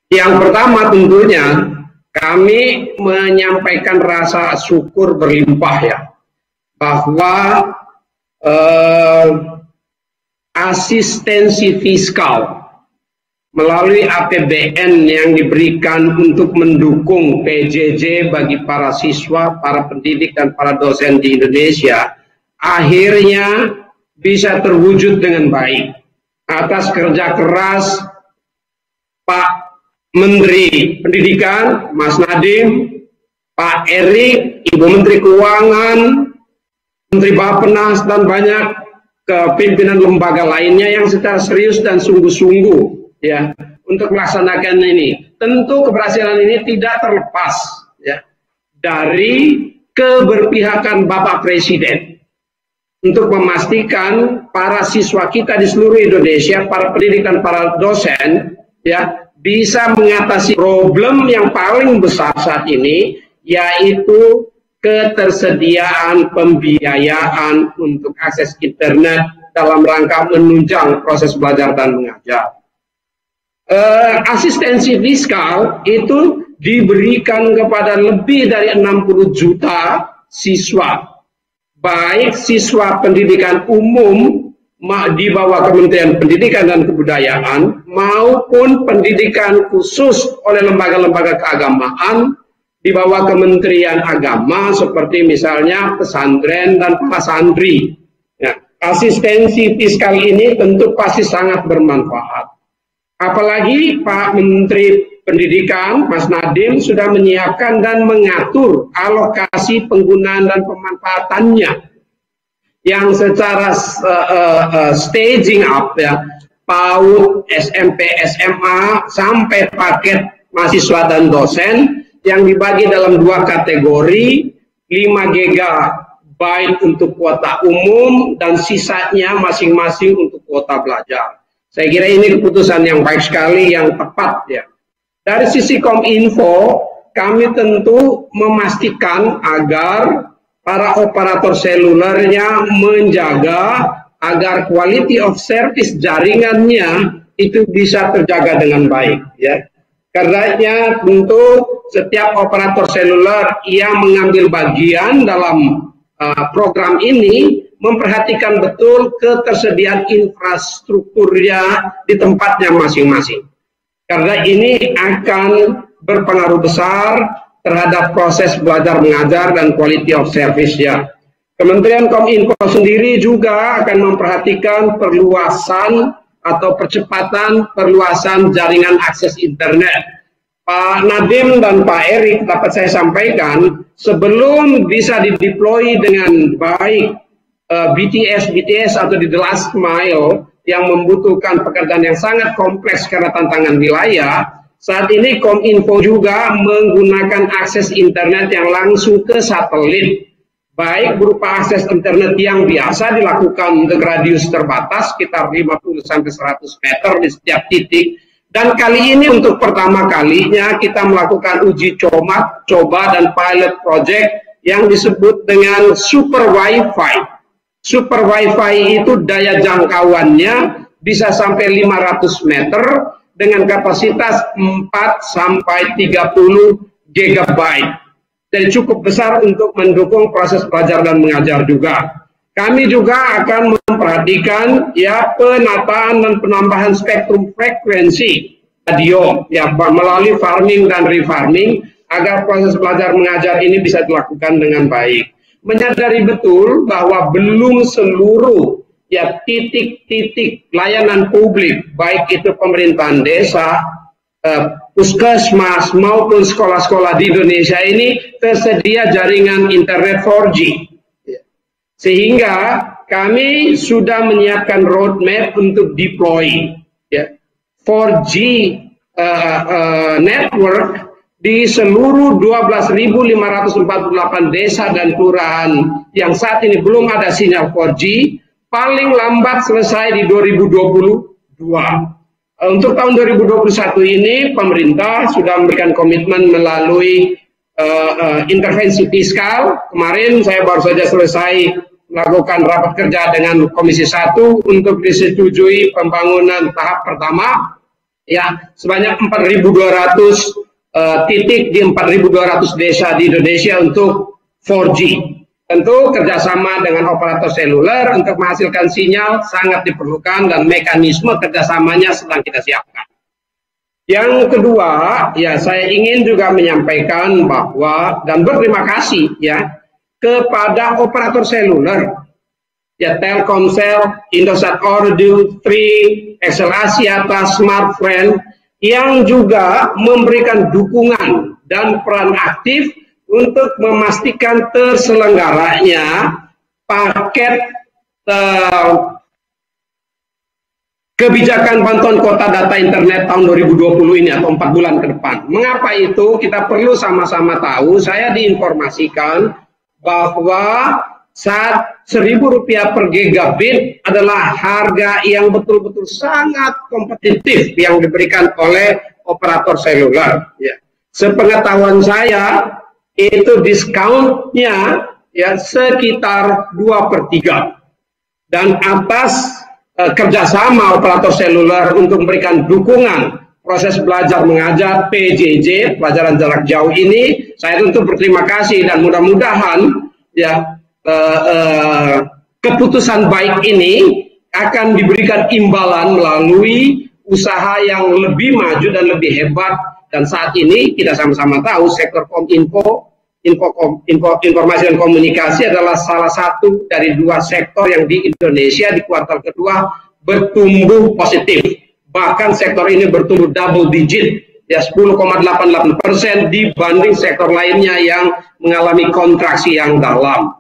Yang pertama tentunya kami menyampaikan rasa syukur berlimpah ya, bahwa asistensi fiskal melalui APBN yang diberikan untuk mendukung PJJ bagi para siswa, para pendidik, dan para dosen di Indonesia akhirnya bisa terwujud dengan baik atas kerja keras Pak Menteri Pendidikan, Mas Nadiem, Pak Erik, Ibu Menteri Keuangan, Menteri Bappenas, dan banyak pimpinan lembaga lainnya yang secara serius dan sungguh-sungguh ya untuk melaksanakan ini. Tentu keberhasilan ini tidak terlepas ya dari keberpihakan Bapak Presiden untuk memastikan para siswa kita di seluruh Indonesia, para pendidik dan para dosen ya bisa mengatasi problem yang paling besar saat ini, yaitu ketersediaan pembiayaan untuk akses internet dalam rangka menunjang proses belajar dan mengajar. Asistensi fiskal itu diberikan kepada lebih dari 60 juta siswa, baik siswa pendidikan umum di bawah Kementerian Pendidikan dan Kebudayaan maupun pendidikan khusus oleh lembaga-lembaga keagamaan di bawah Kementerian Agama seperti misalnya pesantren dan para santri. Ya, asistensi fiskal ini tentu pasti sangat bermanfaat. Apalagi Pak Menteri Pendidikan, Mas Nadiem, sudah menyiapkan dan mengatur alokasi penggunaan dan pemanfaatannya yang secara staging up ya, PAUD, SMP, SMA, sampai paket mahasiswa dan dosen yang dibagi dalam 2 kategori, 5 GB untuk kuota umum dan sisanya masing-masing untuk kuota belajar. Saya kira ini keputusan yang baik sekali, yang tepat ya. Dari sisi Kominfo, kami tentu memastikan agar para operator selulernya menjaga agar quality of service jaringannya itu bisa terjaga dengan baik ya. Karenanya tentu setiap operator seluler yang mengambil bagian dalam program ini memperhatikan betul ketersediaan infrastrukturnya di tempatnya masing-masing. Karena ini akan berpengaruh besar terhadap proses belajar mengajar dan quality of service ya. Kementerian Kominfo sendiri juga akan memperhatikan perluasan atau percepatan perluasan jaringan akses internet. Pak Nadiem dan Pak Erik dapat saya sampaikan, sebelum bisa dideploy dengan baik BTS atau di the last mile yang membutuhkan pekerjaan yang sangat kompleks karena tantangan wilayah, saat ini Kominfo juga menggunakan akses internet yang langsung ke satelit, baik berupa akses internet yang biasa dilakukan untuk radius terbatas sekitar 50-100 meter di setiap titik, dan kali ini untuk pertama kalinya kita melakukan uji coba dan pilot project yang disebut dengan Super Wi-Fi. Super Wi-Fi itu daya jangkauannya bisa sampai 500 meter dengan kapasitas 4 sampai 30 GB. Jadi cukup besar untuk mendukung proses belajar dan mengajar juga. Kami juga akan memperhatikan ya penataan dan penambahan spektrum frekuensi radio ya melalui farming dan refarming agar proses belajar mengajar ini bisa dilakukan dengan baik. Menyadari betul bahwa belum seluruh ya titik-titik layanan publik, baik itu pemerintahan desa, puskesmas maupun sekolah-sekolah di Indonesia ini tersedia jaringan internet 4G. Sehingga kami sudah menyiapkan roadmap untuk deploy ya, 4G network di seluruh 12.548 desa dan kelurahan yang saat ini belum ada sinyal 4G, paling lambat selesai di 2022. Untuk tahun 2021 ini pemerintah sudah memberikan komitmen melalui intervensi fiskal. Kemarin saya baru saja selesai melakukan rapat kerja dengan Komisi 1 untuk disetujui pembangunan tahap pertama ya, sebanyak 4.200 titik di 4.200 desa di Indonesia untuk 4G. Tentu kerjasama dengan operator seluler untuk menghasilkan sinyal sangat diperlukan dan mekanisme kerjasamanya sedang kita siapkan. Yang kedua, ya saya ingin juga menyampaikan bahwa dan berterima kasih ya kepada operator seluler, ya Telkomsel, Indosat Ooredoo, Tri, XL Axiata, Smartfren yang juga memberikan dukungan dan peran aktif untuk memastikan terselenggaranya paket kebijakan bantuan kuota data internet tahun 2020 ini atau 4 bulan ke depan. Mengapa itu? Kita perlu sama-sama tahu. Saya diinformasikan bahwa saat Rp1.000 per gigabit adalah harga yang betul-betul sangat kompetitif yang diberikan oleh operator seluler. Ya. Sepengetahuan saya, itu diskaunnya ya sekitar 2/3. Dan atas kerjasama operator seluler untuk memberikan dukungan proses belajar mengajar PJJ, pelajaran jarak jauh ini, saya tentu berterima kasih dan mudah-mudahan ya keputusan baik ini akan diberikan imbalan melalui usaha yang lebih maju dan lebih hebat. Dan saat ini kita sama-sama tahu sektor informasi dan komunikasi adalah salah satu dari 2 sektor yang di Indonesia di kuartal kedua bertumbuh positif. Bahkan sektor ini bertumbuh double digit, ya 10,88% dibanding sektor lainnya yang mengalami kontraksi yang dalam.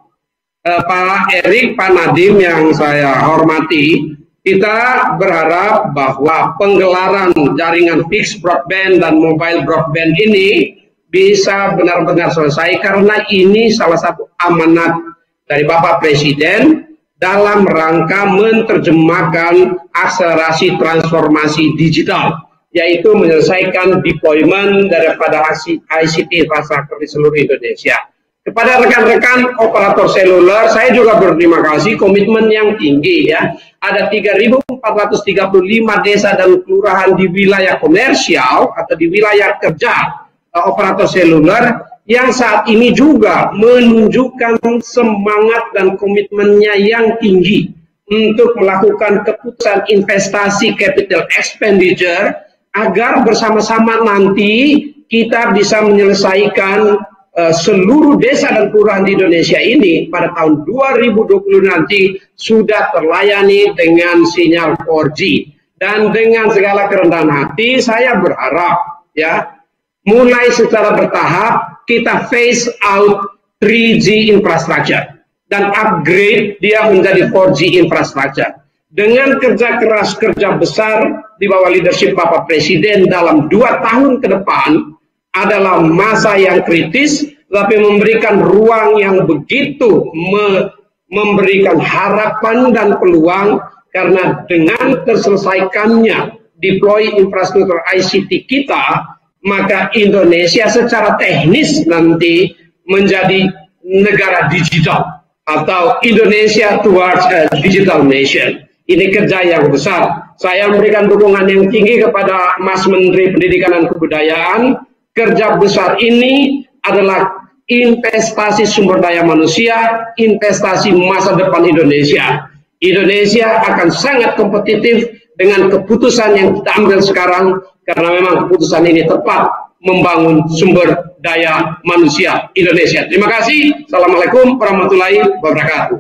Pak Erik, Pak Nadiem yang saya hormati, kita berharap bahwa penggelaran jaringan fixed broadband dan mobile broadband ini bisa benar-benar selesai karena ini salah satu amanat dari Bapak Presiden dalam rangka menerjemahkan akselerasi transformasi digital, yaitu menyelesaikan deployment daripada ICT infrastruktur di seluruh Indonesia. Kepada rekan-rekan operator seluler, saya juga berterima kasih komitmen yang tinggi ya. Ada 3.435 desa dan kelurahan di wilayah komersial atau di wilayah kerja operator seluler yang saat ini juga menunjukkan semangat dan komitmennya yang tinggi untuk melakukan keputusan investasi capital expenditure agar bersama-sama nanti kita bisa menyelesaikan seluruh desa dan kelurahan di Indonesia ini pada tahun 2020 nanti sudah terlayani dengan sinyal 4G. Dan dengan segala kerendahan hati saya berharap ya mulai secara bertahap kita phase out 3G infrastructure dan upgrade dia menjadi 4G infrastructure. Dengan kerja keras, kerja besar di bawah leadership Bapak Presiden dalam 2 tahun ke depan adalah masa yang kritis, tapi memberikan ruang yang begitu memberikan harapan dan peluang, karena dengan terselesaikannya deploy infrastruktur ICT kita, maka Indonesia secara teknis nanti menjadi negara digital atau Indonesia towards a digital nation. Ini kerja yang besar. Saya memberikan dukungan yang tinggi kepada Mas Menteri Pendidikan dan Kebudayaan. Kerja besar ini adalah investasi sumber daya manusia, investasi masa depan Indonesia. Indonesia akan sangat kompetitif dengan keputusan yang kita ambil sekarang, karena memang keputusan ini tepat membangun sumber daya manusia Indonesia. Terima kasih. Assalamualaikum warahmatullahi wabarakatuh.